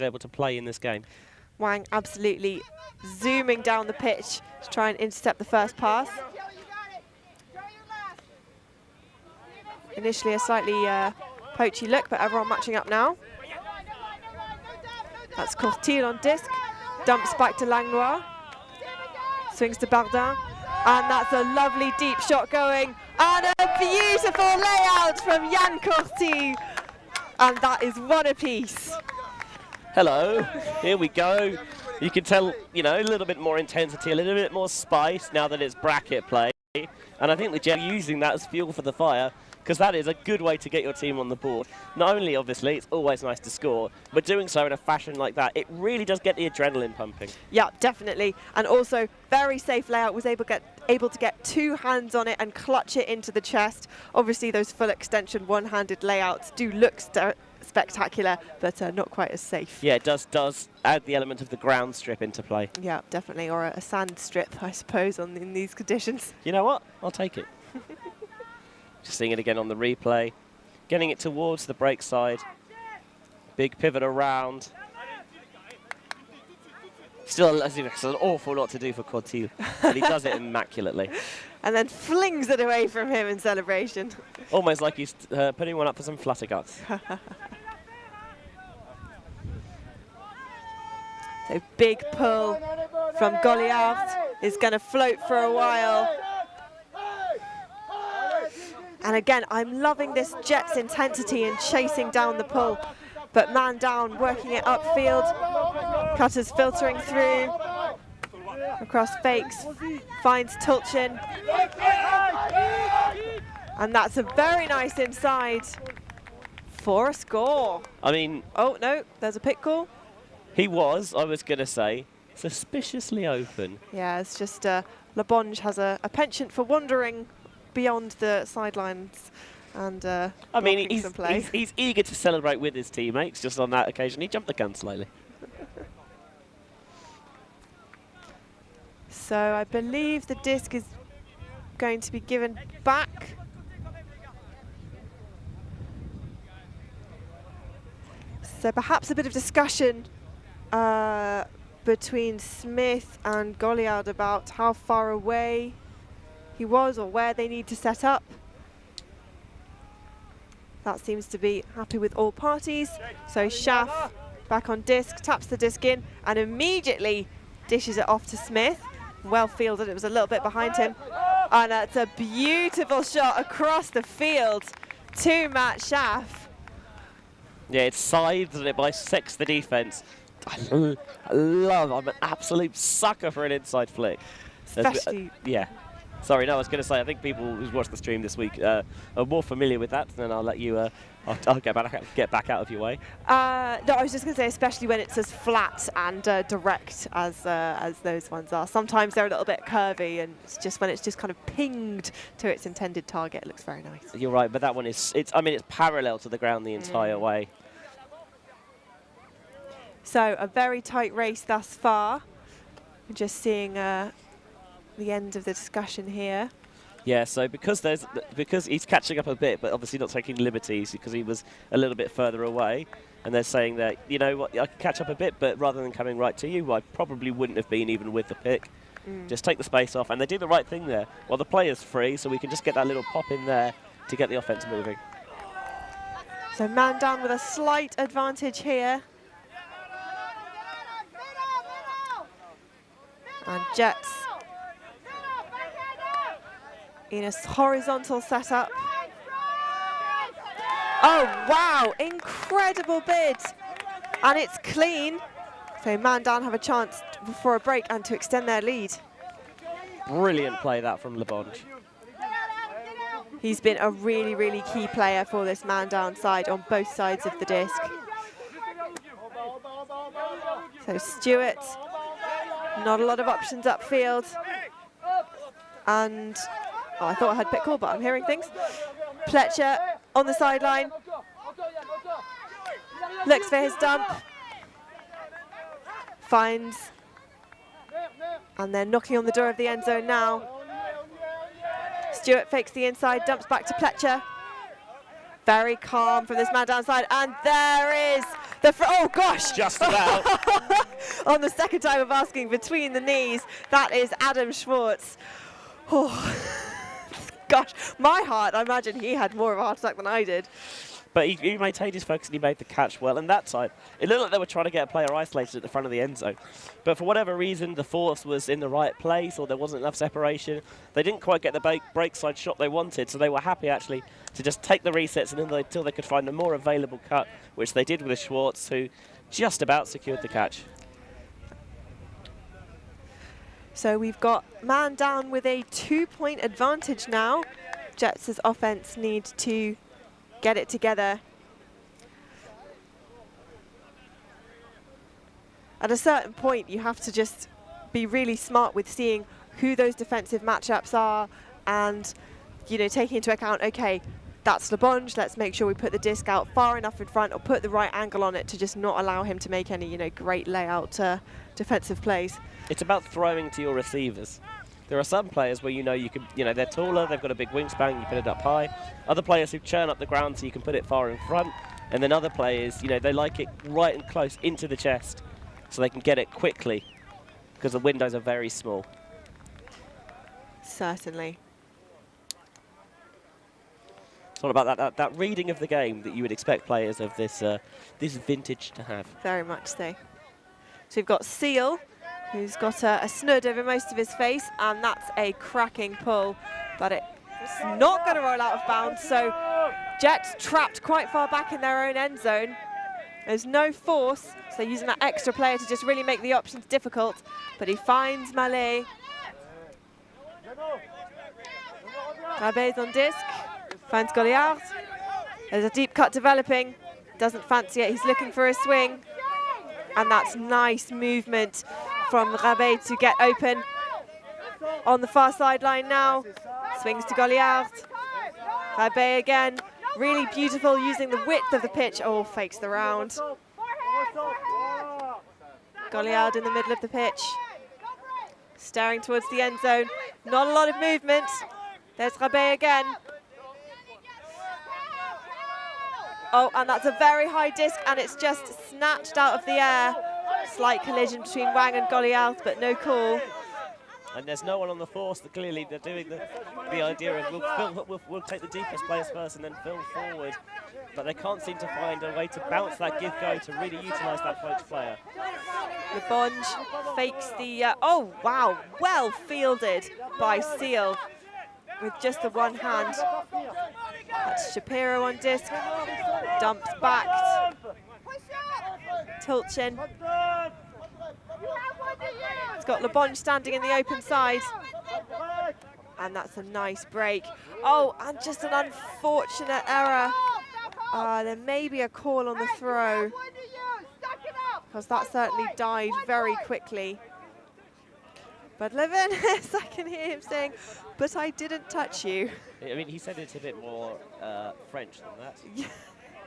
able to play in this game. Wang absolutely zooming down the pitch to try and intercept the first pass. Initially a slightly poachy look, but everyone matching up now. That's Courtil on disc, dumps back to Langlois, swings to Bardin, and that's a lovely deep shot going, and a beautiful layout from Jan Courtil, and that is one apiece. Hello, here we go. You can tell, you know, a little bit more intensity, a little bit more spice now that it's bracket play. And I think the Jets are using that as fuel for the fire, because that is a good way to get your team on the board. Not only, obviously, it's always nice to score, but doing so in a fashion like that, it really does get the adrenaline pumping. Yeah, definitely. And also, very safe layout, was able to get two hands on it and clutch it into the chest. Obviously, those full extension one-handed layouts do look spectacular, but not quite as safe. Yeah, it does add the element of the ground strip into play. Yeah, definitely, or a sand strip, I suppose, in these conditions. You know what? I'll take it. Just seeing it again on the replay. Getting it towards the break side. Big pivot around. Still, it's an awful lot to do for Courtil, but he does it immaculately. And then flings it away from him in celebration. Almost like he's putting one up for some flutterguts. So big pull from Goliath is going to float for a while. And again, I'm loving this Jets intensity in chasing down the pull. But man down, working it upfield. Cutters filtering through. Across fakes, finds Tulchin. And that's a very nice inside for a score. I mean... Oh, no, there's a pick call. He was, I was going to say, suspiciously open. Yeah, it's just Lebonge has a penchant for wandering beyond the sidelines and I mean, he's eager to celebrate with his teammates. Just on that occasion, he jumped the gun slightly. So I believe the disc is going to be given back. So perhaps a bit of discussion between Smith and Goliath about how far away he was or where they need to set up. That seems to be happy with all parties. So Schaff back on disc, taps the disc in and immediately dishes it off to Smith. Well fielded, it was a little bit behind him. And that's a beautiful shot across the field to Matt Schaff. Yeah, it scythes and it bisects the defense. I'm an absolute sucker for an inside flick. Especially... yeah. Sorry, no, I was going to say, I think people who've watched the stream this week are more familiar with that, and then I'll let you, I'll get back out of your way. No, I was just going to say, especially when it's as flat and direct as those ones are. Sometimes they're a little bit curvy, and it's just when it's just kind of pinged to its intended target, it looks very nice. You're right, but that one is, I mean, it's parallel to the ground the entire way. So a very tight race thus far. We're just seeing the end of the discussion here. Yeah, so because he's catching up a bit, but obviously not taking liberties because he was a little bit further away, and they're saying that, you know what, I can catch up a bit, but rather than coming right to you, I probably wouldn't have been even with the pick. Just take the space off, and they do the right thing there. Well, the player's free, so we can just get that little pop in there to get the offense moving. So man down with a slight advantage here. And Jets in a horizontal setup. Oh, wow, incredible bid. And it's clean. So man down have a chance for a break and to extend their lead. Brilliant play that from Lebonge. He's been a really, really key player for this man down side on both sides of the disc. So Stewart, not a lot of options upfield. And oh, I thought I had pick call, but I'm hearing things. Pletcher on the sideline. Looks for his dump. Finds. And they're knocking on the door of the end zone now. Stewart fakes the inside, dumps back to Pletcher. Very calm from this man down side, and there is the oh gosh! Just about. On the second time of asking, between the knees, that is Adam Schwartz. Oh, gosh, my heart, I imagine he had more of a heart attack than I did. But he maintained his focus and he made the catch well. And that time, it looked like they were trying to get a player isolated at the front of the end zone. But for whatever reason, the force was in the right place or there wasn't enough separation. They didn't quite get the break side shot they wanted, so they were happy actually to just take the resets until they could find a more available cut, which they did with Schwartz, who just about secured the catch. So we've got man down with a 2-point advantage now. Jets' offense need to get it together. At a certain point, you have to just be really smart with seeing who those defensive matchups are and, you know, taking into account, okay, that's LeBonge, let's make sure we put the disc out far enough in front or put the right angle on it to just not allow him to make any, you know, great layout defensive plays. It's about throwing to your receivers. There are some players where you can, they're taller, they've got a big wingspan, you put it up high. Other players who churn up the ground so you can put it far in front. And then other players, they like it right and close into the chest so they can get it quickly because the windows are very small. Certainly. It's all about that reading of the game that you would expect players of this vintage to have. Very much so. So we've got Seal, who's got a snud over most of his face, and that's a cracking pull, but it's not going to roll out of bounds, so Jets trapped quite far back in their own end zone. There's no force, so they're using that extra player to just really make the options difficult, but he finds Maehr. Rabet's on disc, finds Goliard. There's a deep cut developing, doesn't fancy it, he's looking for a swing, and that's nice movement from Rabet to get open on the far sideline now. Swings to Goliard. Rabet again, really beautiful using the width of the pitch. Oh, fakes the round. Goliard in the middle of the pitch, staring towards the end zone. Not a lot of movement. There's Rabet again. Oh, and that's a very high disc, and it's just snatched out of the air. Slight collision between Wang and Goliard, but no call. And there's no one on the force. Clearly, they're doing the idea of we'll take the deepest players first and then fill forward. But they can't seem to find a way to bounce that give-go to really utilise that French player. LeBonge fakes the... oh, wow. Well fielded by Seal with just the one hand. That's Shapiro on disc. Dumps back. Tilchin. It's got LeBonge standing in the open side. And that's a nice break. Oh, and just an unfortunate error. There may be a call on the throw, because that certainly died very quickly. But Levinas, I can hear him saying, but I didn't touch you. I mean, he said it's a bit more French than that.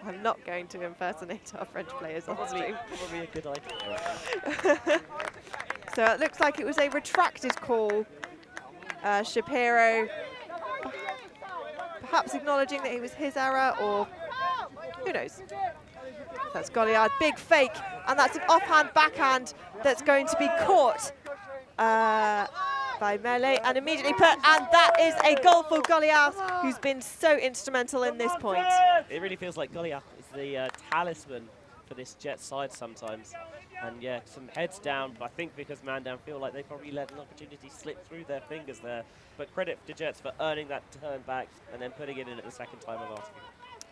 I'm not going to impersonate our French players on stream. Probably a good idea. So it looks like it was a retracted call. Shapiro perhaps acknowledging that it was his error, or who knows. That's Goliard, big fake, and that's an offhand backhand that's going to be caught by Maehr and immediately put, and that is a goal for Goliard, who's been so instrumental in this point. It really feels like Goliard is the talisman for this Jet side sometimes. And yeah, some heads down, but I think because man down feel like they probably let an opportunity slip through their fingers there. But credit to Jets for earning that turn back and then putting it in at the second time of asking.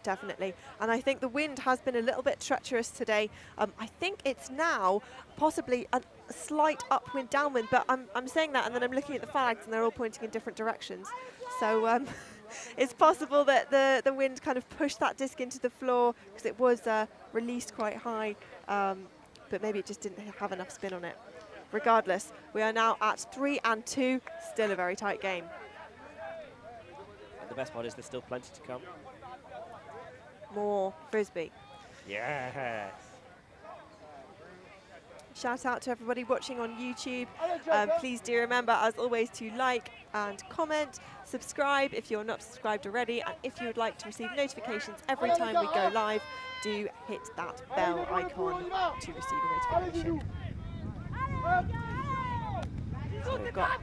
Definitely, and I think the wind has been a little bit treacherous today. I think it's now possibly a slight upwind, downwind, but I'm saying that and then I'm looking at the flags and they're all pointing in different directions. So it's possible that the wind kind of pushed that disc into the floor because it was released quite high, but maybe it just didn't have enough spin on it. Regardless, we are now at 3-2, still a very tight game. And the best part is there's still plenty to come. More frisbee. Yes. Shout out to everybody watching on YouTube. Please do remember, as always, to like and comment, subscribe if you're not subscribed already, and if you would like to receive notifications every time we go live, do hit that bell icon to receive a notification. So we've got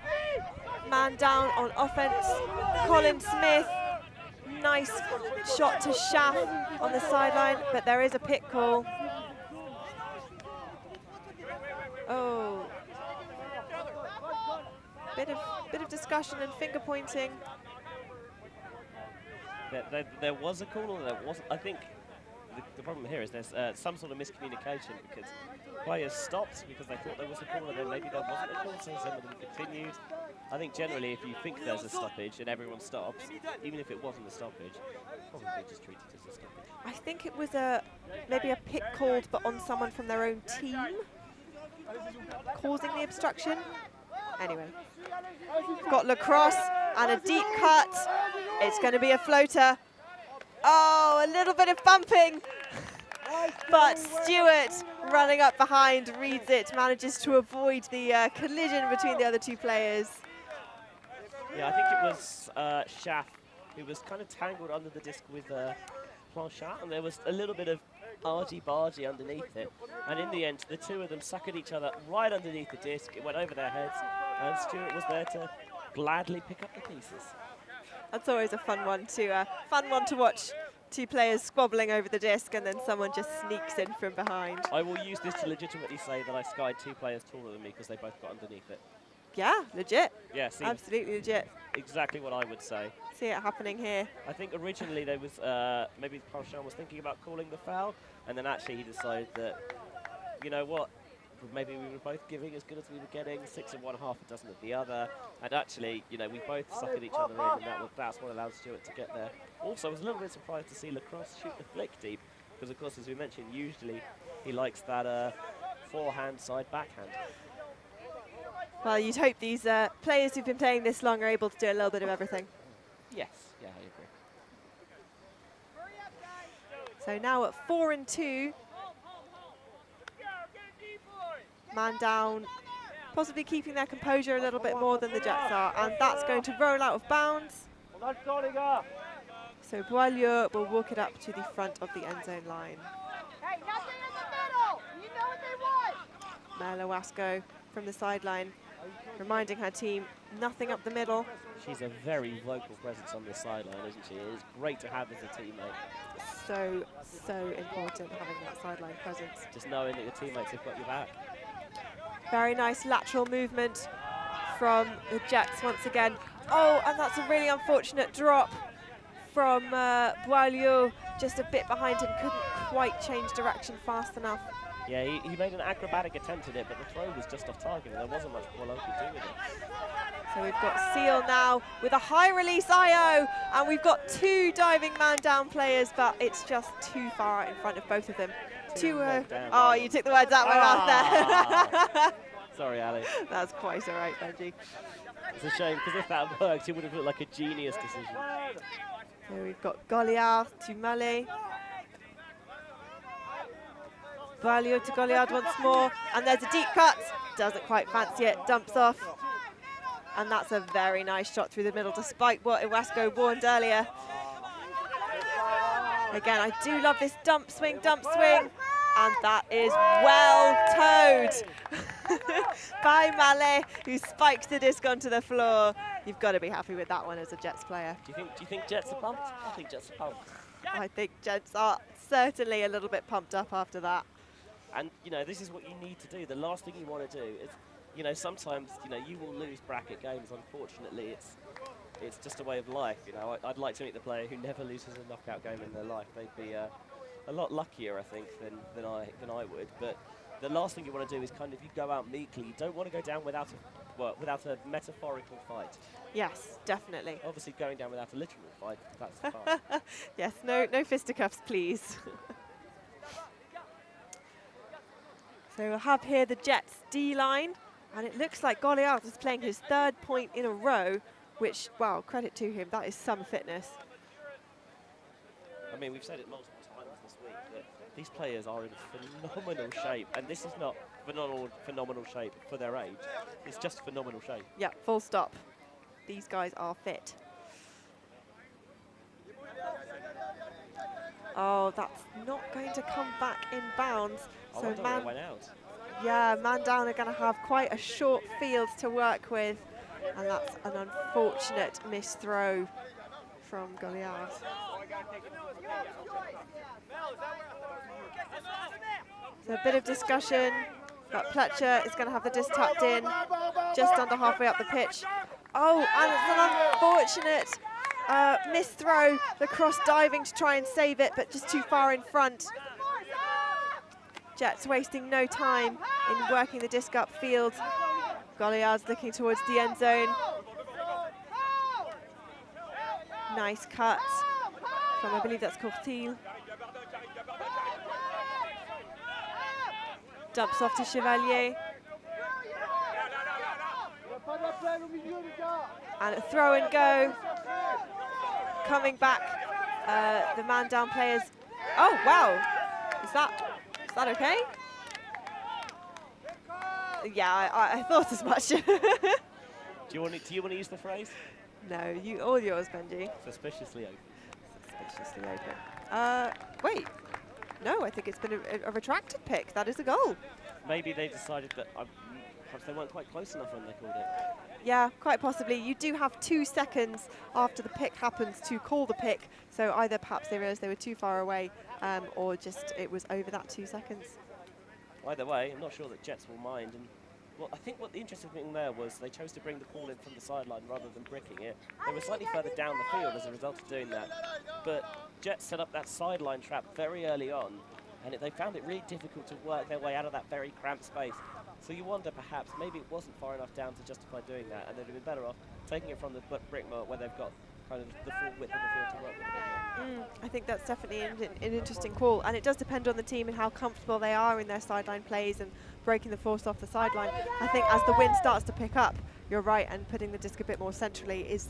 man down on offense, Colin Smith. Nice shot to Schaff on the sideline, but there is a pit call. Oh, bit of discussion and finger pointing. There was a call, or there wasn't. I think the problem here is there's some sort of miscommunication, because players stopped because they thought there was a call, and then maybe there wasn't a call, so some of them continued. I think generally, if you think there's a stoppage and everyone stops, even if it wasn't a stoppage, probably just treat it as a stoppage. I think it was maybe a pit called, but on someone from their own team, causing the obstruction. Anyway, got lacrosse and a deep cut. It's going to be a floater. Oh, a little bit of bumping, but Stewart running up behind reads it, manages to avoid the collision between the other two players. Yeah, I think it was Schaff who was kind of tangled under the disc with Planchat, and there was a little bit of argy-bargy underneath it. And in the end, the two of them suckered each other right underneath the disc. It went over their heads, and Stewart was there to gladly pick up the pieces. That's always a fun one to watch. Two players squabbling over the disc, and then someone just sneaks in from behind. I will use this to legitimately say that I skied two players taller than me because they both got underneath it. Yeah, legit. Yeah, absolutely legit. Exactly what I would say. See it happening here. I think originally there was maybe Planchat was thinking about calling the foul, and then actually he decided that, you know what, maybe we were both giving as good as we were getting, 6 of one, half a dozen of the other, and actually, you know, we both suckered each other in, and that's what allowed Stewart to get there. Also, I was a little bit surprised to see Lacrosse shoot the flick deep, because of course, as we mentioned, usually he likes that forehand side backhand. Well, you'd hope these players who've been playing this long are able to do a little bit of everything. Yes, yeah, I agree. So now at 4-2. Man down, possibly keeping their composure a little bit more than the Jets are, and that's going to roll out of bounds. So Boileau will walk it up to the front of the end zone line. Hey, nothing in the middle! You know what they want! Merlowasco from the sideline, reminding her team, nothing up the middle. She's a very vocal presence on the sideline, isn't she? It is great to have as a teammate. So important having that sideline presence. Just knowing that your teammates have got your back. Very nice lateral movement from the Jets once again. Oh, and that's a really unfortunate drop from Boileau, just a bit behind him, couldn't quite change direction fast enough. Yeah, he made an acrobatic attempt at it, but the throw was just off target, and there wasn't much Boileau could do with it. So we've got Seal now with a high release IO, and we've got two diving man down players, but it's just too far in front of both of them. Oh, you took the words out of my mouth there. Sorry, Ali. That's quite all right, Benji. It's a shame, because if that worked, it would have looked like a genius decision. So we've got Goliard to Mallet. Boileau to Goliard once more, and there's a deep cut. Doesn't quite fancy it, dumps off. And that's a very nice shot through the middle, despite what Iwasco warned earlier. Again, I do love this dump swing, and that is well towed by Mallet, who spikes the disc onto the floor. You've got to be happy with that one as a Jets player. Do you think Jets are pumped? I think Jets are pumped. I think Jets are certainly a little bit pumped up after that. And, you know, this is what you need to do. The last thing you want to do is, you know, sometimes, you know, you will lose bracket games. Unfortunately, it's just a way of life. You know, I'd like to meet the player who never loses a knockout game in their life. They'd be a lot luckier, I think, than I would. But the last thing you want to do is kind of, you go out meekly. You don't want to go down without a metaphorical fight. Yes, definitely. Obviously, going down without a literal fight, that's fine. Yes, no fisticuffs, please. So we'll have here the Jets D-line, and it looks like Goliath is playing his third point in a row, which, wow, credit to him, that is some fitness. I mean, we've said it multiple times this week that these players are in phenomenal shape, and this is not phenomenal shape for their age. It's just phenomenal shape. Yeah, full stop. These guys are fit. Oh, that's not going to come back in bounds. I wonder where it went out. Yeah, man down are going to have quite a short field to work with, and that's an unfortunate missed throw from Garnier. So a bit of discussion, but Pletcher is going to have the disc tucked in, just under halfway up the pitch. Oh, and it's an unfortunate missed throw, the cross diving to try and save it, but just too far in front. Jets wasting no time in working the disc upfield. Garnier's looking towards the end zone. Nice cut from, I believe that's Courtil. Dumps off to Chevalier. And a throw and go. Coming back, the man down players. Oh, wow. Is that okay? Yeah, I thought as much. Do you want to use the phrase? No, all yours, Benji. Suspiciously open. Suspiciously open. Wait. No, I think it's been a retracted pick. That is a goal. Maybe they decided that perhaps they weren't quite close enough when they called it. Yeah, quite possibly. You do have 2 seconds after the pick happens to call the pick. So either perhaps they realised they were too far away, or just it was over that 2 seconds. Either way, I'm not sure that Jets will mind. And well, I think what the interesting thing there was they chose to bring the ball in from the sideline rather than bricking it. They were slightly further down the field as a result of doing that. But Jets set up that sideline trap very early on, and they found it really difficult to work their way out of that very cramped space. So you wonder perhaps maybe it wasn't far enough down to justify doing that, and they'd have been better off taking it from the brick moat where they've got kind of the full width of the field to work with. I think that's definitely an interesting call, and it does depend on the team and how comfortable they are in their sideline plays and breaking the force off the sideline. I think as the wind starts to pick up, you're right, and putting the disc a bit more centrally is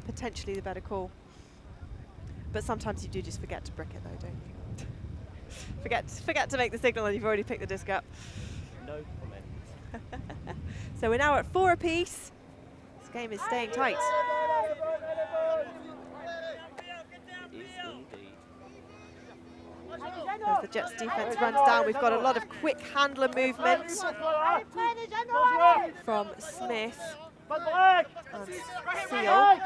potentially the better call. But sometimes you do just forget to brick it though, don't you? forget to make the signal and you've already picked the disc up. No comment. So we're now at 4 apiece. This game is staying tight. It is indeed. As the Jets defense runs down, we've got a lot of quick handler movement from Smith and Seal.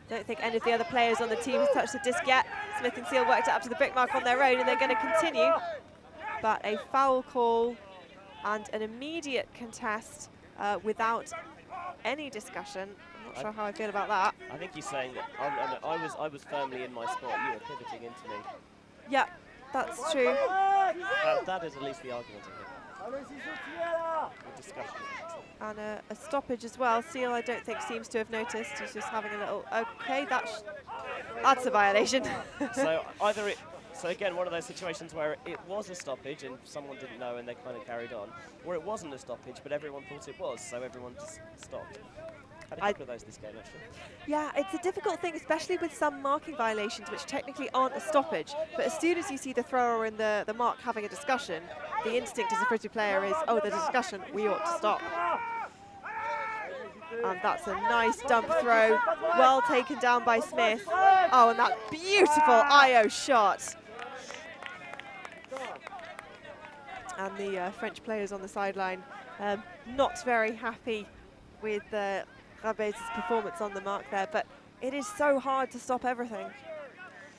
Don't think any of the other players on the team has touched the disc yet. Smith and Seal worked it up to the brick mark on their own, and they're going to continue. But a foul call and an immediate contest without any discussion. I'm not sure how I feel about that. I think he's saying that I was firmly in my spot. You were pivoting into me. Yeah, that's true. That is at least the argument of him. The discussion. And a stoppage as well. Seal, I don't think, seems to have noticed. He's just having a little. Okay, that's a violation. So again, one of those situations where it was a stoppage and someone didn't know and they kind of carried on, or it wasn't a stoppage but everyone thought it was, so everyone just stopped. Had a couple of those this game, actually. Yeah, it's a difficult thing, especially with some marking violations, which technically aren't a stoppage. But as soon as you see the thrower and the mark having a discussion, the instinct as a frisbee player is, oh, the discussion, we ought to stop. And that's a nice dump throw, well taken down by Smith. Oh, and that beautiful IO shot. And the French players on the sideline not very happy with Rabez's performance on the mark there, but it is so hard to stop everything.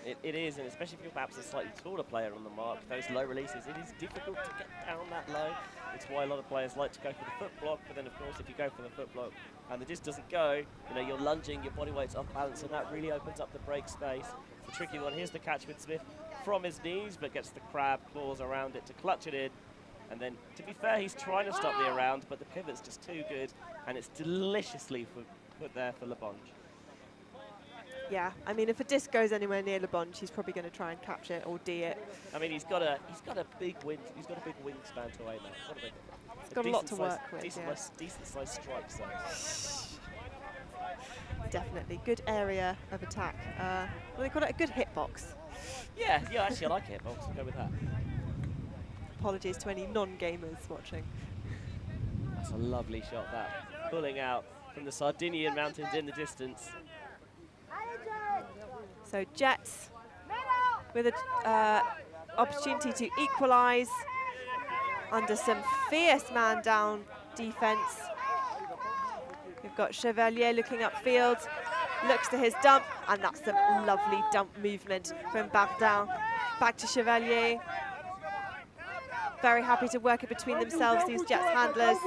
It is, and especially if you're perhaps a slightly taller player on the mark, those low releases, it is difficult to get down that low. It's why a lot of players like to go for the foot block, but then of course if you go for the foot block and the disc doesn't go, you're lunging, your body weight's off balance, and that really opens up the break space. It's a tricky one. Here's the catch with Smith from his knees, but gets the crab claws around it to clutch it in. And then, to be fair, he's trying to stop the around, but the pivot's just too good, and it's deliciously put there for Lebonge. Yeah, I mean, if a disc goes anywhere near Lebonge, he's probably going to try and catch it or D it. I mean, he's got a big wingspan to aim at. He's got a lot to work with. Decent sized strike zone. definitely. Good area of attack. Well, they call it a good hitbox. Yeah, actually I like hitbox. We'll go with that. Apologies to any non-gamers watching. That's a lovely shot, that. Pulling out from the Sardinian mountains in the distance. So Jets with an opportunity to equalise under some fierce man-down defence. We've got Chevalier looking upfield, looks to his dump, and that's some lovely dump movement from Bardin. Back to Chevalier. Very happy to work it between themselves, these Jets handlers.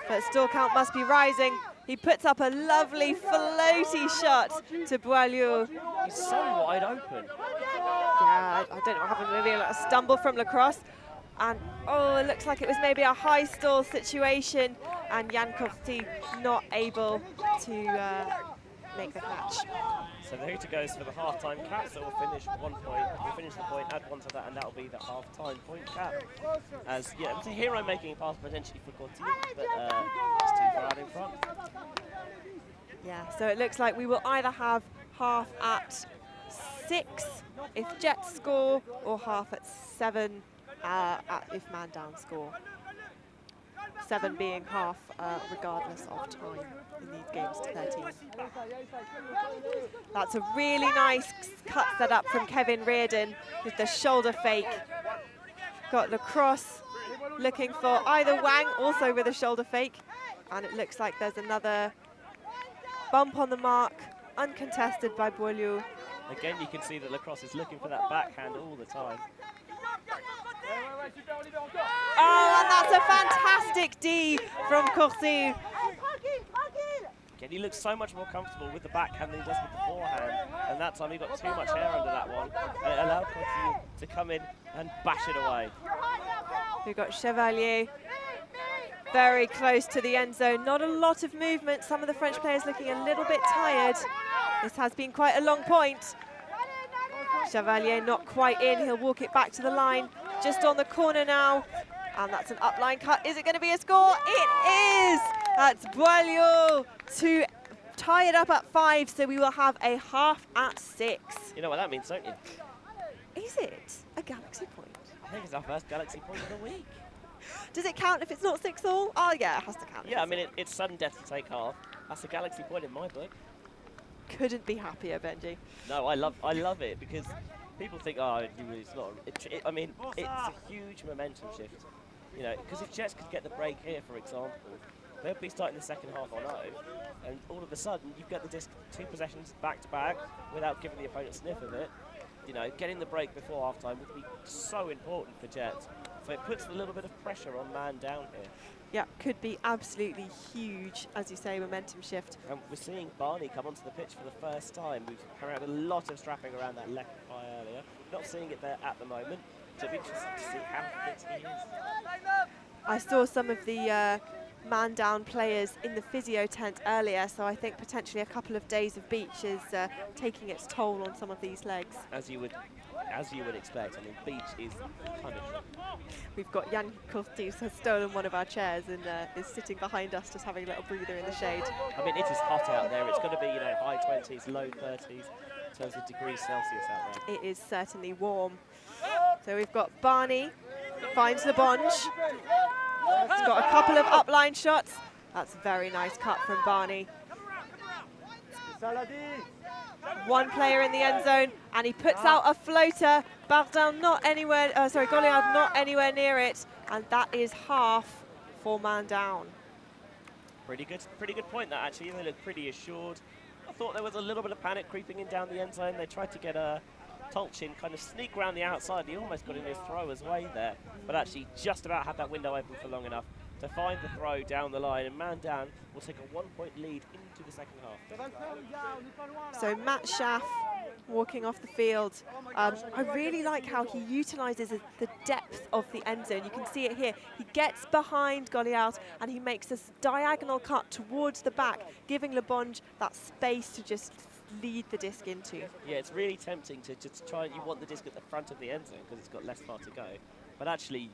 But store count must be rising. He puts up a lovely floaty shot to Boileau. He's so wide open. Yeah, I don't know what happened, maybe a stumble from Lacrosse. And, oh, it looks like it was maybe a high stall situation, and Jan Courty not able to make the catch. So the hooter goes for the half-time cap, so we'll finish 1 point. We'll finish the point, add 1 to that, and that'll be the half-time point cap. As, yeah, it's a hero making a pass potentially for Courty, but it's too far out in front. Yeah, so it looks like we will either have half at 6 if Jets score, or half at 7 if man down score. 7 being half regardless of time in these games to 13. That's a really nice cut set up from Kevin Reardon with the shoulder fake. Got Lacrosse looking for either Wang, also with a shoulder fake. And it looks like there's another bump on the mark, uncontested by Boileau. Again, you can see that Lacrosse is looking for that backhand all the time. Oh, and that's a fantastic D from Courty. Again, he looks so much more comfortable with the backhand than he does with the forehand. And that time he got too much air under that one. And it allowed Courty to come in and bash it away. We've got Chevalier very close to the end zone. Not a lot of movement. Some of the French players looking a little bit tired. This has been quite a long point. Chevalier not quite in. He'll walk it back to the line. Just on the corner now. And that's an upline cut. Is it going to be a score? It is! That's Boileau to tie it up at 5. So we will have a half at 6. You know what that means, don't you? Is it a Galaxy point? I think it's our first Galaxy point of the week. Does it count if it's not 6-all? Oh, yeah, it has to count. Yeah, I mean, it's sudden death to take half. That's a Galaxy point in my book. Couldn't be happier, Benji. No, I love it because people think, oh, it's not. I mean, it's a huge momentum shift. You know, because if Jets could get the break here, for example, they'll be starting the second half on 0, and all of a sudden you've got the disc 2 possessions back to back without giving the opponent a sniff of it. You know, getting the break before half-time would be so important for Jets. So it puts a little bit of pressure on man down here. Yeah, could be absolutely huge, as you say, momentum shift. And we're seeing Barney come onto the pitch for the first time. We've had a lot of strapping around that left thigh earlier. Not seeing it there at the moment. So it'll be interesting to see how fit he is. I saw some of the man-down players in the physio tent earlier, so I think potentially a couple of days of beach is taking its toll on some of these legs. As you would expect. I mean, beach is punishment. We've got Jan Courty, who has stolen one of our chairs and is sitting behind us, just having a little breather in the shade. I mean, it is hot out there. It's going to be, you know, high 20s, low 30s in terms of degrees Celsius out there. It is certainly warm. So we've got Barney, finds the bonge. He's got a couple of upline shots. That's a very nice cut from Barney. One player in the end zone, and he puts out a floater. Bardin not anywhere, Goliard not anywhere near it, and that is half for man down. Pretty good point that actually. They look pretty assured. I thought there was a little bit of panic creeping in down the end zone. They tried to get a Tolchin kind of sneak around the outside. He almost got in his thrower's way there, but actually just about had that window open for long enough to find the throw down the line, and man down will take a 1-point lead into the second half. So Matt Schaff walking off the field. I really like how he utilises the depth of the end zone. You can see it here. He gets behind Goliard and he makes this diagonal cut towards the back, giving Lebonge that space to just lead the disc into. Yeah, it's really tempting to just try. You want the disc at the front of the end zone because it's got less far to go, but actually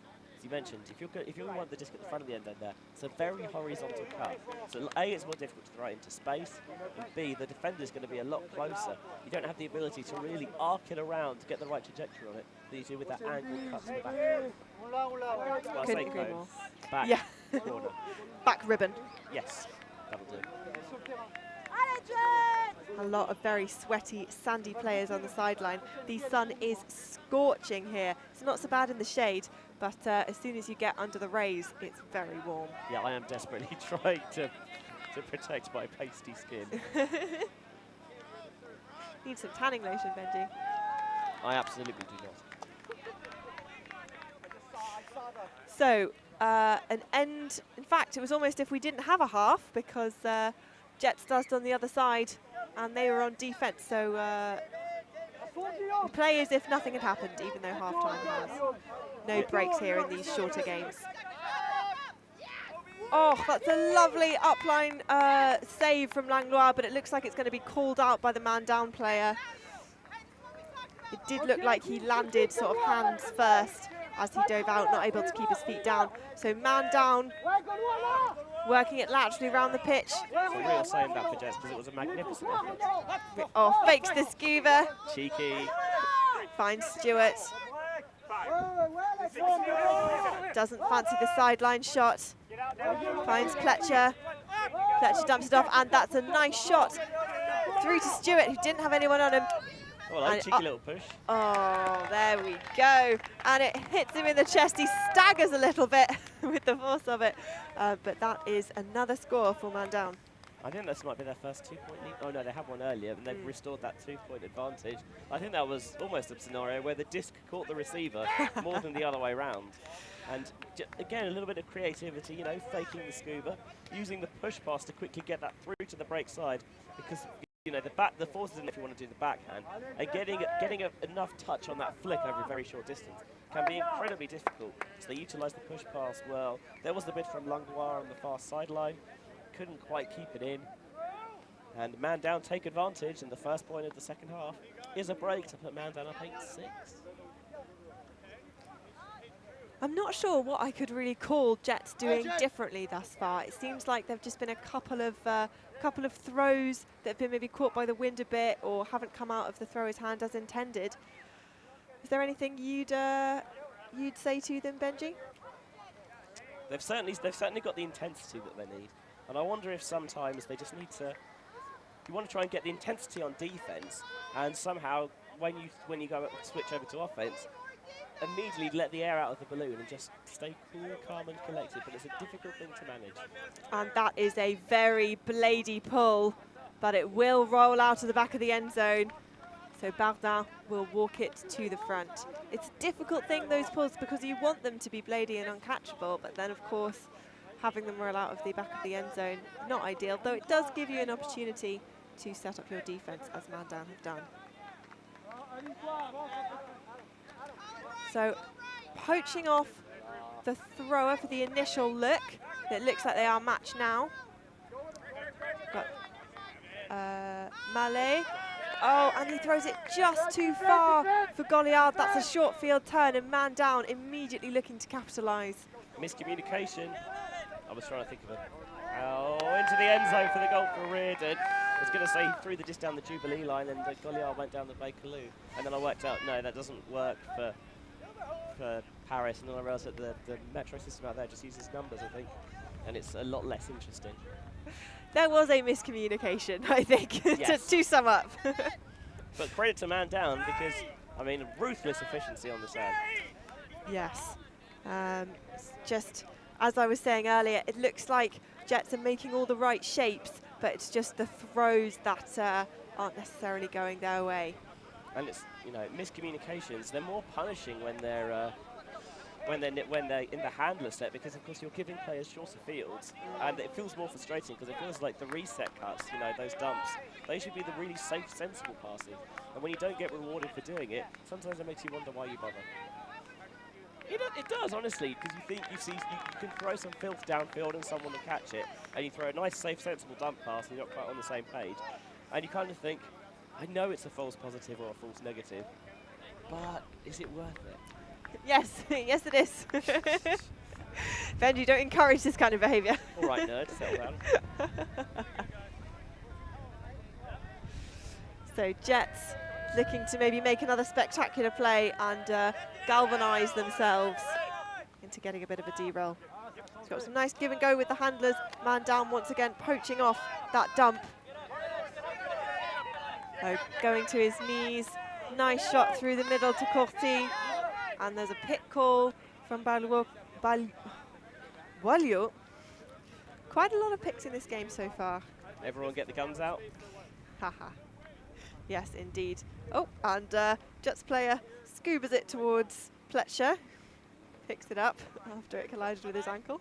you mentioned, if you want the disc at the front of the end zone there, it's a very horizontal cut. So A, it's more difficult to throw it into space, and B, the defender's going to be a lot closer. You don't have the ability to really arc it around to get the right trajectory on it that you do with that angle cut to the back. Well, I say Couldn't agree cone. more. Back Yeah. corner. Back ribbon. Yes, that'll do. A lot of very sweaty, sandy players on the sideline. The sun is scorching here. It's not so bad in the shade, but as soon as you get under the rays, it's very warm. Yeah, I am desperately trying to protect my pasty skin. Need some tanning lotion, Benji. I absolutely do not. So, an end. In fact, it was almost if we didn't have a half because Jets buzzed on the other side and they were on defense. So, we play as if nothing had happened, even though half-time has. No breaks here in these shorter games. Oh, that's a lovely upline save from Langlois, but it looks like it's going to be called out by the man-down player. It did look like he landed sort of hands first as he dove out, not able to keep his feet down. So man down, working it laterally around the pitch. It's a real saying that for Jets because it was a magnificent effort. Oh, fakes the scuba. Cheeky. Finds Stewart. Doesn't fancy the sideline shot. Finds Pletcher. Pletcher dumps it off, and that's a nice shot through to Stewart, who didn't have anyone on him. Oh, like cheeky little push. Oh, there we go. And it hits him in the chest. He staggers a little bit with the force of it. But that is another score for man down. I think this might be their first 2-point lead. Oh, no, they had one earlier, and they've restored that 2-point advantage. I think that was almost a scenario where the disc caught the receiver more than the other way round. And again, a little bit of creativity, you know, faking the scuba, using the push pass to quickly get that through to the break side, because you know the force is in if you want to do the backhand, and getting enough touch on that flick over a very short distance can be incredibly difficult. So they utilised the push pass well. There was the bit from Langlois on the far sideline, couldn't quite keep it in. And man down take advantage, and the first point of the second half is a break to put man down up 8-6. I'm not sure what I could really call Jets doing differently thus far. It seems like there've just been a couple of throws that have been maybe caught by the wind a bit or haven't come out of the thrower's hand as intended. Is there anything you'd say to them, Benji? They've certainly got the intensity that they need, and I wonder if sometimes they just need to. You want to try and get the intensity on defense, and somehow when you go switch over to offense, immediately let the air out of the balloon and just stay cool, calm and collected, but it's a difficult thing to manage. And that is a very bladey pull, but it will roll out of the back of the end zone. So Bardin will walk it to the front. It's a difficult thing, those pulls, because you want them to be blady and uncatchable, but then of course having them roll out of the back of the end zone, not ideal, though it does give you an opportunity to set up your defense as man down have done. So poaching off the thrower for the initial look. It looks like they are matched now. Got Mallet. Oh, and he throws it just too far for Goliard. That's a short field turn, and man down immediately looking to capitalise. Miscommunication. I was trying to think of it. Oh, into the end zone for the goal for Reardon. I was going to say he threw the disc down the Jubilee line and Goliard went down the Bakerloo. And then I worked out, no, that doesn't work for Paris, and then I realised that the metro system out there just uses numbers, I think, and it's a lot less interesting. There was a miscommunication, I think, Yes. to sum up. But credit to man down, because, I mean, ruthless efficiency on the side. Yes. Just as I was saying earlier, it looks like Jets are making all the right shapes, but it's just the throws that aren't necessarily going their way. And it's, you know, miscommunications, they're more punishing when they're in the handler set, because of course you're giving players shorter fields, and it feels more frustrating because it feels like the reset cuts, you know, those dumps, they should be the really safe, sensible passes. And when you don't get rewarded for doing it, sometimes it makes you wonder why you bother. It does, honestly, because you can throw some filth downfield and someone will catch it, and you throw a nice, safe, sensible dump pass and you're not quite on the same page, and you kind of think, I know it's a false positive or a false negative, but is it worth it? Yes, yes it is. Benji, don't encourage this kind of behaviour. All right, nerd, settle down. So Jets looking to maybe make another spectacular play and galvanise themselves into getting a bit of a D-roll. He's got some nice give and go with the handlers. Man down once again, poaching off that dump. Oh, going to his knees. Nice shot through the middle to Corti. And there's a pit call from Walio. Quite a lot of picks in this game so far. Everyone get the guns out. Haha. Yes, indeed. Oh, and Jets player scoobas it towards Pletcher. Picks it up after it collided with his ankle.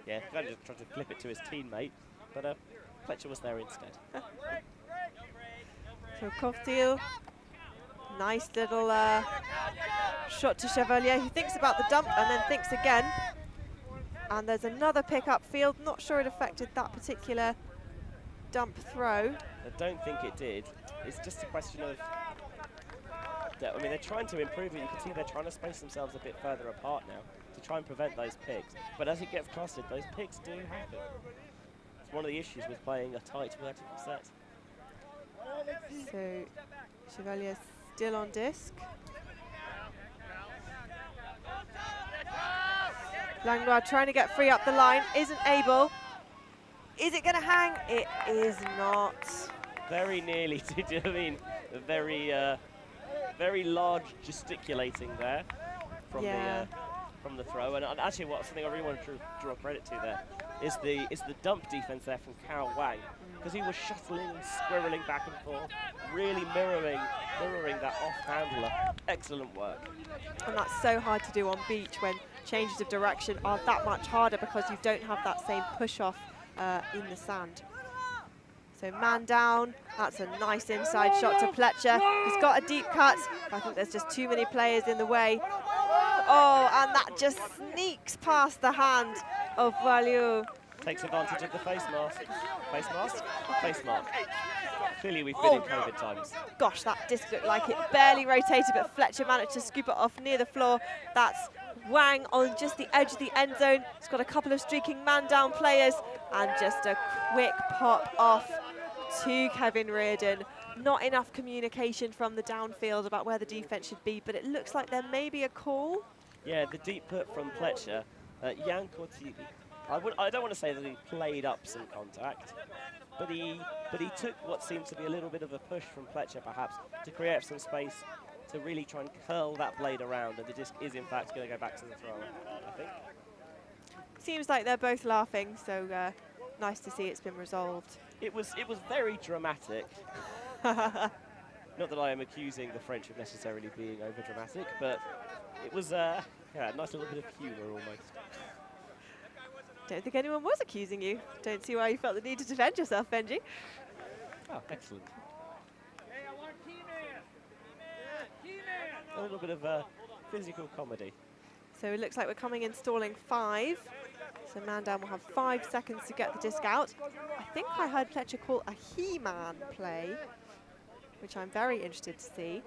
Yeah, kind of just tried to flip it to his teammate, but Pletcher was there instead. So Cortil, nice little shot to Chevalier. He thinks about the dump and then thinks again. And there's another pick up field. Not sure it affected that particular dump throw. I don't think it did. It's just a question of, I mean, they're trying to improve it. You can see they're trying to space themselves a bit further apart now to try and prevent those picks. But as it gets clustered, those picks do happen. It's one of the issues with playing a tight vertical set. So Chevalier still on disc. Langlois trying to get free up the line, isn't able. Is it going to hang? It is not. Very nearly did. I mean, very, very large gesticulating there from the throw. And actually, something I really want to draw credit to there is the dump defense there from Carol Wang, because he was shuttling and squirreling back and forth, really mirroring that off-handler. Excellent work. And that's so hard to do on beach when changes of direction are that much harder because you don't have that same push-off in the sand. So man down, that's a nice inside shot to Pletcher. He's got a deep cut. I think there's just too many players in the way. Oh, and that just sneaks past the hand of Value. Takes advantage of the face mask. Face mask? Face mask. Clearly we've been in COVID times. Gosh, that disc looked like it barely rotated, but Fletcher managed to scoop it off near the floor. That's Wang on just the edge of the end zone. He's got a couple of streaking man-down players, and just a quick pop off to Kevin Reardon. Not enough communication from the downfield about where the defense should be, but it looks like there may be a call. Yeah, the deep put from Pletcher. Jan Corti, I don't want to say that he played up some contact, but he took what seems to be a little bit of a push from Pletcher, perhaps, to create some space to really try and curl that blade around, and the disc is in fact going to go back to the thrower, I think. Seems like they're both laughing, so nice to see it's been resolved. It was very dramatic. Not that I am accusing the French of necessarily being over dramatic, but it was yeah, a nice little bit of humour almost. Don't think anyone was accusing you. Don't see why you felt the need to defend yourself, Benji. Oh, excellent. A little bit of physical comedy. So it looks like we're coming in stalling 5. So man down will have 5 seconds to get the disc out. I think I heard Pletcher call a He-Man play, which I'm very interested to see.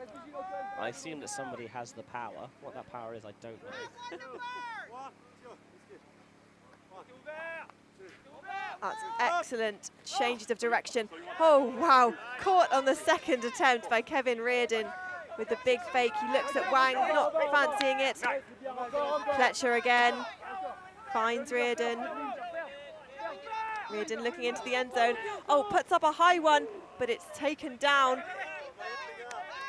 I assume that somebody has the power. What that power is, I don't know. That's excellent changes of direction. Oh, wow. Caught on the second attempt by Kevin Reardon with the big fake. He looks at Wang, not fancying it. Pletcher again. Finds Reardon. Reardon looking into the end zone. Oh, puts up a high one, but it's taken down.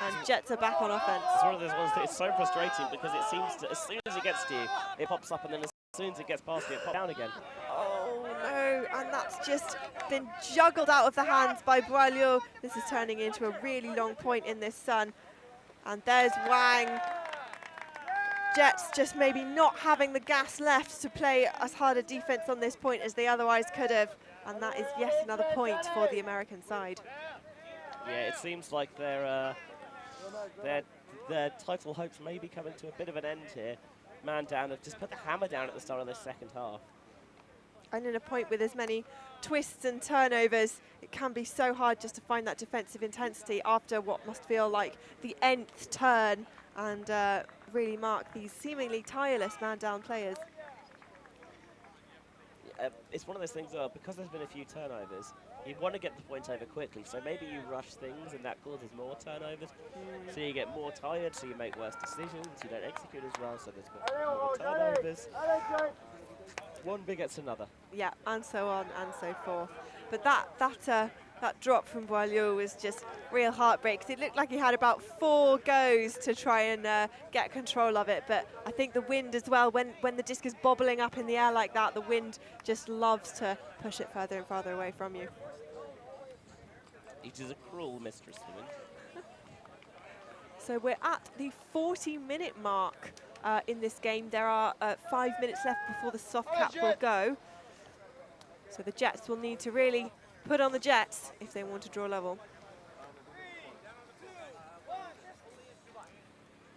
And Jets are back on offense. It's one of those ones that is so frustrating because it seems to, as soon as it gets to you, it pops up, and then as soon as it gets past you, it pops down again. Oh no, and that's just been juggled out of the hands by Boileau. This is turning into a really long point in this sun. And there's Wang. Jets just maybe not having the gas left to play as hard a defense on this point as they otherwise could have. And that is yet another point for the American side. Yeah, it seems like their title hopes may be coming to a bit of an end here. Man down have just put the hammer down at the start of this second half. And in a point with as many twists and turnovers. It can be so hard just to find that defensive intensity after what must feel like the nth turn and really mark these seemingly tireless man-down players. It's one of those things, because there's been a few turnovers, you want to get the point over quickly, so maybe you rush things and that causes more turnovers. So you get more tired, so you make worse decisions, you don't execute as well, so there's more turnovers. One begets another. Yeah, and so on and so forth. But that drop from Boileau was just real heartbreak, 'cause it looked like he had about 4 goes to try and get control of it. But I think the wind as well, when the disc is bobbling up in the air like that, the wind just loves to push it further and further away from you. It is a cruel mistress, the wind. So we're at the 40-minute mark in this game. There are 5 minutes left before the soft cap will go. So the Jets will need to really put on the Jets if they want to draw level.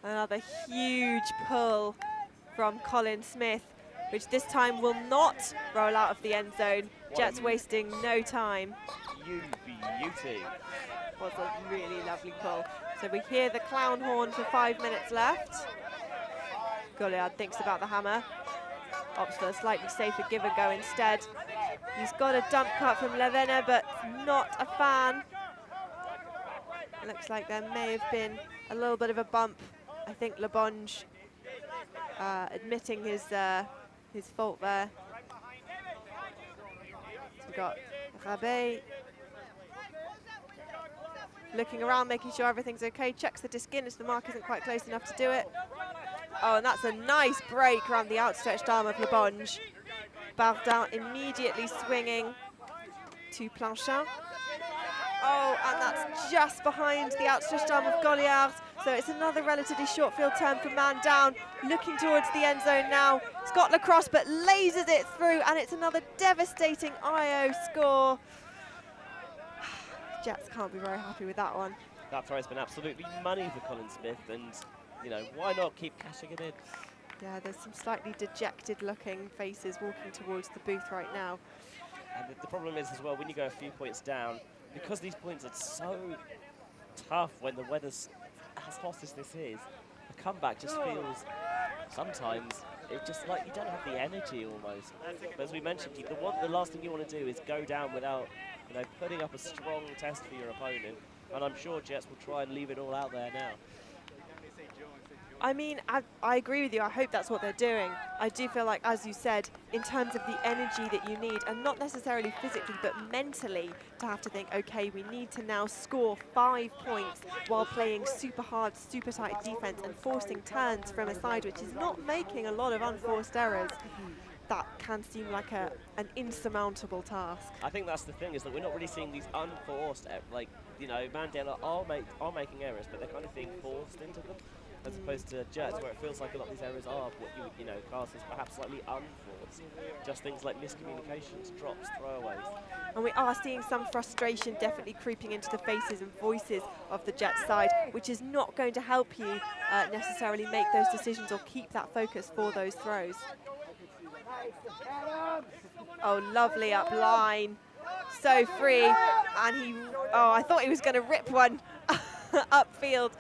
Another huge pull from Colin Smith, which this time will not roll out of the end zone. Jets wasting no time. You beauty. Was a really lovely pull. So we hear the clown horn for 5 minutes left. Goliard thinks about the hammer. Opts for a slightly safer give and go instead. He's got a dump cut from Levena, but not a fan. It looks like there may have been a little bit of a bump. I think Lebonge admitting his fault there. So we've got Rabet looking around, making sure everything's okay, checks the disc in as the mark isn't quite close enough to do it. Oh, and that's a nice break around the outstretched arm of Lebonge. Bardin immediately swinging to Planchin. Oh, and that's just behind the outstretched arm of Goliard. So it's another relatively short field turn for man down, looking towards the end zone now. Scott Lacrosse, but lasers it through, and it's another devastating IO score. Jets can't be very happy with that one. That throw has been absolutely money for Colin Smith, and why not keep cashing it in? Yeah, there's some slightly dejected-looking faces walking towards the booth right now. And the problem is as well, when you go a few points down, because these points are so tough when the weather's as hot as this is, the comeback just feels sometimes it's just like you don't have the energy almost. But as we mentioned, the last thing you want to do is go down without putting up a strong test for your opponent. And I'm sure Jets will try and leave it all out there now. I mean, I agree with you. I hope that's what they're doing. I do feel like, as you said, in terms of the energy that you need, and not necessarily physically, but mentally, to have to think, okay, we need to now score 5 points while playing super hard, super tight defense and forcing turns from a side which is not making a lot of unforced errors. That can seem like an insurmountable task. I think that's the thing, is that we're not really seeing these unforced, Mandela are making errors, but they're kind of being forced into them, as opposed to Jets, where it feels like a lot of these errors are what you would, class as perhaps slightly unforced. Just things like miscommunications, drops, throwaways. And we are seeing some frustration definitely creeping into the faces and voices of the Jets side, which is not going to help you necessarily make those decisions or keep that focus for those throws. Oh, lovely up line. So free. And I thought he was going to rip one upfield.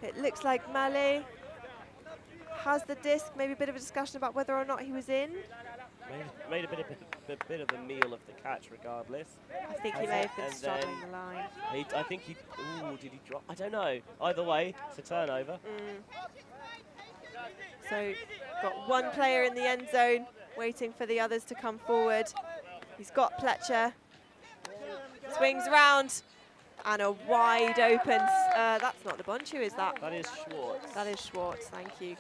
It looks like Mallet has the disc. Maybe a bit of a discussion about whether or not he was in. Made a bit of a meal of the catch regardless. I think he may have been straddling the line. I think he... Ooh, did he drop? I don't know. Either way, it's a turnover. So, got one player in the end zone, waiting for the others to come forward. He's got Pletcher. Swings round. And a wide open, that's not Lebonge, who is that? That is Schwartz. That is Schwartz, thank you.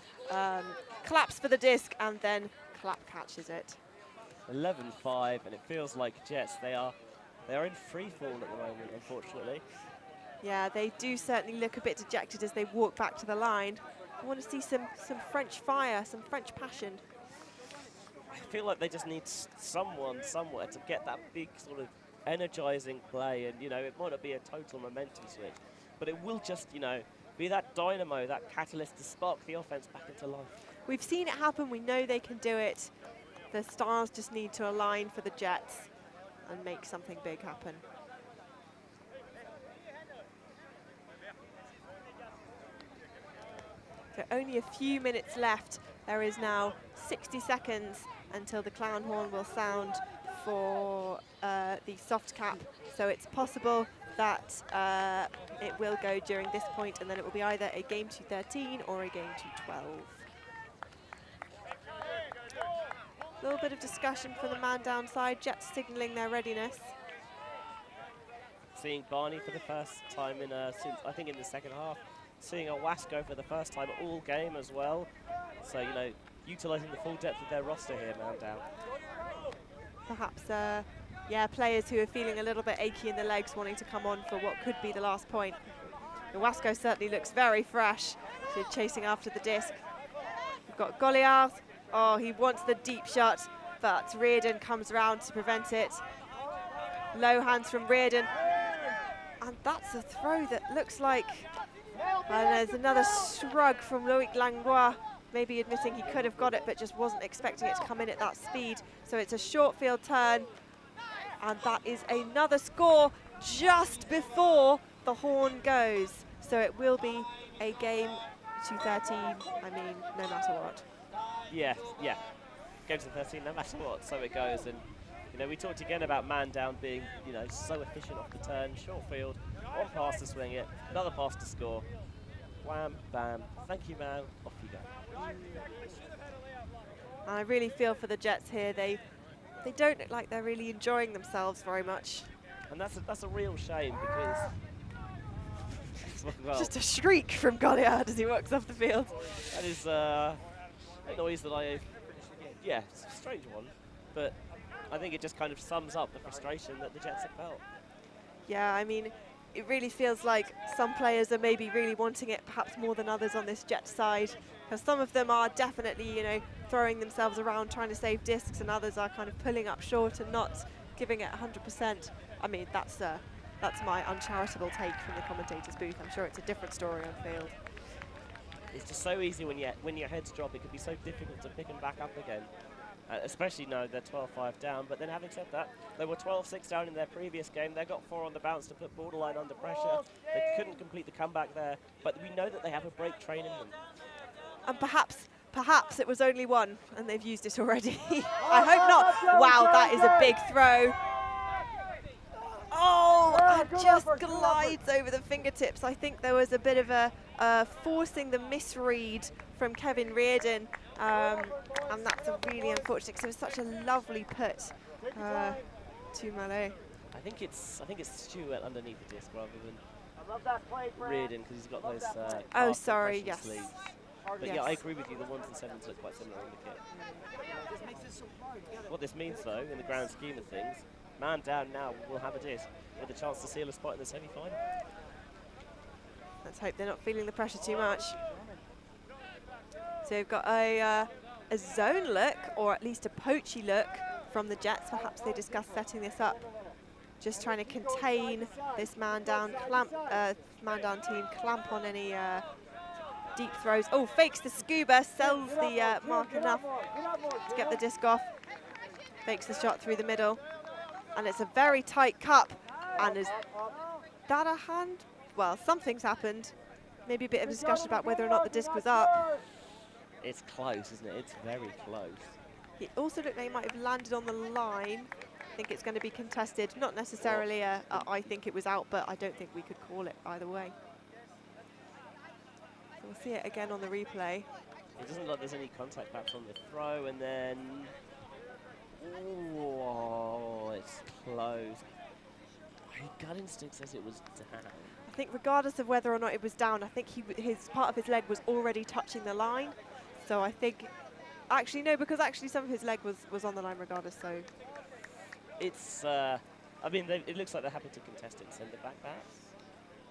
Claps for the disc and then Clapp catches it. 11-5, and it feels like Jets, they are in free fall at the moment, unfortunately. Yeah, they do certainly look a bit dejected as they walk back to the line. I want to see some French fire, some French passion. I feel like they just need someone somewhere to get that big sort of energizing play, and it might not be a total momentum switch, but it will just be that dynamo, that catalyst to spark the offense back into life. We've seen it happen. We know they can do it. The stars just need to align for the Jets and make something big happen. So only a few minutes left. There is now 60 seconds until the clown horn will sound for the soft cap. So it's possible that it will go during this point, and then it will be either a game to 13 or a game to 12. A little bit of discussion from the man down side, Jets signalling their readiness. Seeing Barney for the first time in since I think in the second half. Seeing a Wasco for the first time all game as well. So, you know, utilising the full depth of their roster here, man down. Perhaps, yeah, players who are feeling a little bit achy in the legs wanting to come on for what could be the last point. The Wasco certainly looks very fresh, so chasing after the disc. We've got Goliath. Oh, he wants the deep shot, but Reardon comes around to prevent it. Low hands from Reardon. And that's a throw that looks like... And there's another shrug from Loic Langlois, maybe admitting he could have got it, but just wasn't expecting it to come in at that speed. So it's a short field turn, and that is another score just before the horn goes. So it will be a game to 13, I mean, no matter what. Yeah, yeah. Game to 13, no matter what, so it goes. And, you know, we talked again about man down being, you know, so efficient off the turn, short field, one pass to swing it, another pass to score. Wham, bam, thank you, man, off you go. I really feel for the Jets here. They don't look like they're really enjoying themselves very much. And that's a real shame because... well, just a shriek from Goliath as he walks off the field. That is a noise that yeah, it's a strange one, but I think it just kind of sums up the frustration that the Jets have felt. Yeah, I mean, it really feels like some players are maybe really wanting it perhaps more than others on this Jet side, because some of them are definitely, you know, throwing themselves around trying to save discs, and others are kind of pulling up short and not giving it 100%. I mean, that's my uncharitable take from the commentator's booth. I'm sure it's a different story on field. It's just so easy when your heads drop. It can be so difficult to pick them back up again. Especially now they're 12-5 down, but then having said that, they were 12-6 down in their previous game. They got 4 on the bounce to put Borderline under pressure. They couldn't complete the comeback there, but we know that they have a break train in them. And perhaps it was only one, and they've used it already. I hope not. Wow, that is a big throw. Oh, and just glides over the fingertips. I think there was a bit of a forcing the misread from Kevin Reardon, and that's a really unfortunate because it was such a lovely put to Mallet. I think it's Stewart underneath the disc rather than Reardon because he's got those. Oh, sorry, yes. Sleeves. But yes. Yeah, I agree with you. The 1s and 7s look quite similar on the kit. What this means, though, in the grand scheme of things, man down now will have a disc with a chance to seal a spot in the semi-final. Let's hope they're not feeling the pressure too much. So we've got a zone look, or at least a poachy look from the Jets. Perhaps they discussed setting this up, just trying to contain this man down team, clamp on any deep throws. Oh, fakes the scuba, sells the mark enough to get the disc off. Fakes the shot through the middle. And it's a very tight cup. And is that a hand? Well, something's happened. Maybe a bit of discussion about whether or not the disc was up. It's close, isn't it? It's very close. It also looked like it might have landed on the line. I think it's going to be contested. Not necessarily I think it was out, but I don't think we could call it either way. So we'll see it again on the replay. It doesn't look like there's any contact perhaps on the throw, and then... Oh, it's close. My gut instinct says it was down. I think regardless of whether or not it was down, I think his part of his leg was already touching the line. So I think... Actually, no, because actually some of his leg was on the line regardless, so... It's... I mean, it looks like they're happy to contest it and send it back, perhaps.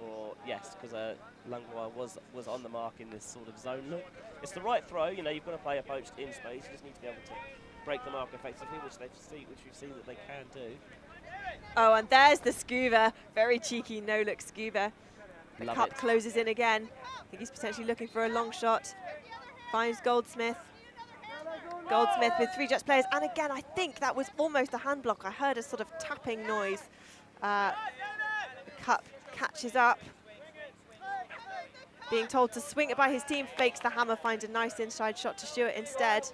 Or, yes, because Langlois was on the mark in this sort of zone look. It's the right throw, you know, you've got to play a poached in space. You just need to be able to break the mark effectively, which we've seen that they can do. Oh, and there's the scuba. Very cheeky no-look scuba. The Love cup it. closes in again. I think he's potentially looking for a long shot. Finds Goldsmith. Goldsmith with 3 Jets players, and again, I think that was almost a hand block. I heard a sort of tapping noise. The cup catches up. Being told to swing it by his team, fakes the hammer, finds a nice inside shot to Stewart instead.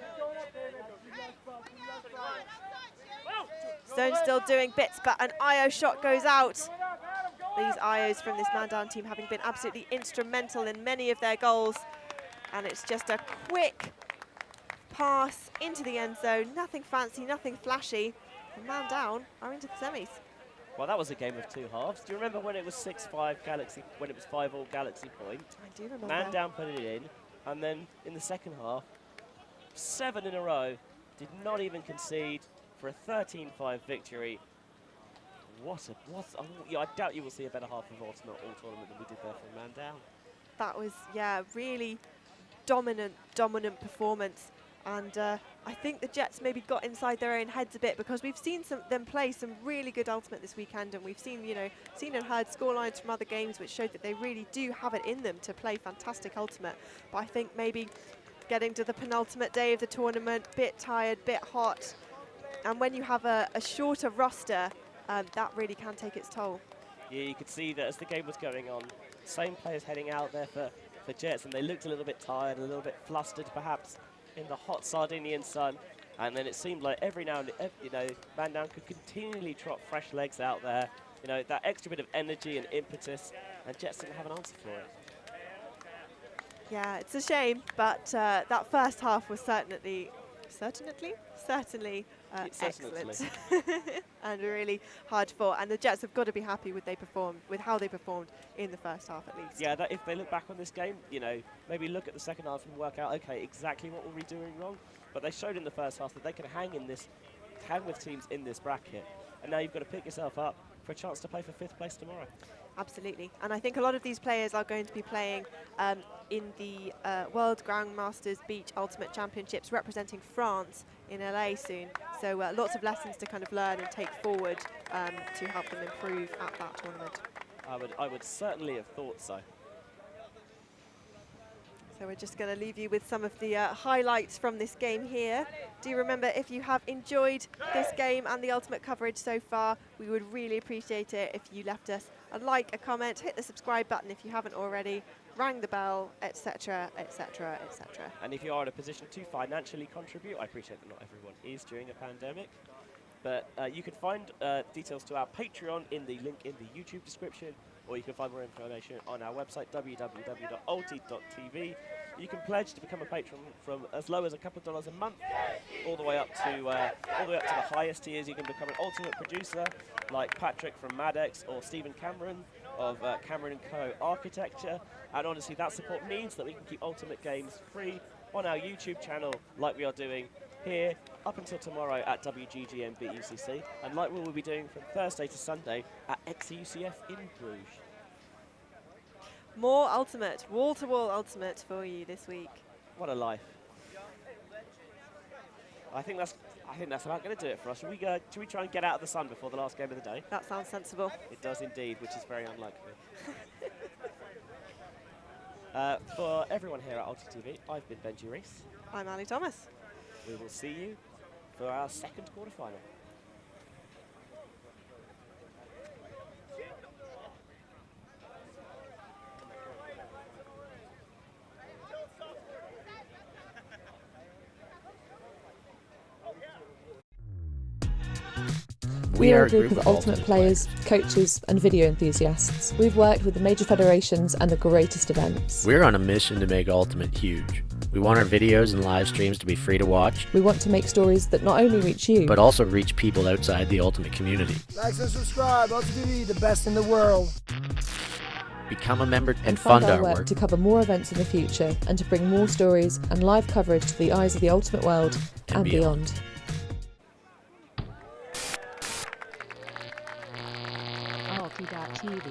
Stone still doing bits, but an IO shot goes out. These IOs from this man-down team having been absolutely instrumental in many of their goals. And it's just a quick pass into the end zone. Nothing fancy, nothing flashy. And man down are into the semis. Well, that was a game of 2 halves. Do you remember when it was 6-5 Galaxy, when it was 5-all Galaxy point? I do remember. Man down put it in, and then in the second half, 7 in a row, did not even concede for a 13-5 victory. Yeah, I doubt you will see a better half of Ultimate All Tournament than we did there from man down. That was, yeah, really dominant performance. And I think the Jets maybe got inside their own heads a bit, because we've seen them play some really good Ultimate this weekend, and we've seen, seen and heard scorelines from other games which showed that they really do have it in them to play fantastic Ultimate. But I think maybe getting to the penultimate day of the tournament, bit tired, bit hot, and when you have a shorter roster, that really can take its toll. Yeah, you could see that as the game was going on, same players heading out there for Jets, and they looked a little bit tired, a little bit flustered perhaps in the hot Sardinian sun. And then it seemed like every now and then, man down could continually trot fresh legs out there, that extra bit of energy and impetus, and Jets didn't have an answer for it. Yeah, it's a shame, but that first half was certainly excellent and really hard fought. And the Jets have got to be happy with how they performed in the first half at least. Yeah, if they look back on this game, maybe look at the second half and work out, okay, exactly what were we doing wrong? But they showed in the first half that they can hang with teams in this bracket. And now you've got to pick yourself up for a chance to play for 5th place tomorrow. Absolutely. And I think a lot of these players are going to be playing in the World Grandmasters Beach Ultimate Championships representing France in LA soon. So lots of lessons to kind of learn and take forward to help them improve at that tournament. I would certainly have thought so. So we're just going to leave you with some of the highlights from this game here. Do remember, if you have enjoyed this game and the Ultimate coverage so far, we would really appreciate it if you left us a like, a comment, hit the subscribe button if you haven't already, rang the bell, etc., etc., etc. And if you are in a position to financially contribute, I appreciate that not everyone is during a pandemic, but you can find details to our Patreon in the link in the YouTube description, or you can find more information on our website, www.ulti.tv. You can pledge to become a patron from as low as a couple of dollars a month, all the way up to the highest tiers. You can become an Ultimate producer, like Patrick from Madx or Stephen Cameron of Cameron & Co. Architecture. And honestly, that support means that we can keep Ultimate games free on our YouTube channel, like we are doing here up until tomorrow at WGGMBUCC, and like we will be doing from Thursday to Sunday at XUCF in Bruges. More Ultimate, wall-to-wall Ultimate for you this week. What a life. I think that's about going to do it for us. Should we try and get out of the sun before the last game of the day? That sounds sensible. It does indeed, which is very unlikely. For everyone here at Ulti TV, I've been Benji Rees. I'm Ali Thomas. We will see you for our second quarterfinal. We are a group of Ultimate players, coaches and video enthusiasts. We've worked with the major federations and the greatest events. We're on a mission to make Ultimate huge. We want our videos and live streams to be free to watch. We want to make stories that not only reach you, but also reach people outside the Ultimate community. Like and subscribe, Ultimate TV, the best in the world. Become a member and fund fund our work to cover more events in the future and to bring more stories and live coverage to the eyes of the Ultimate world and beyond. Ulti.tv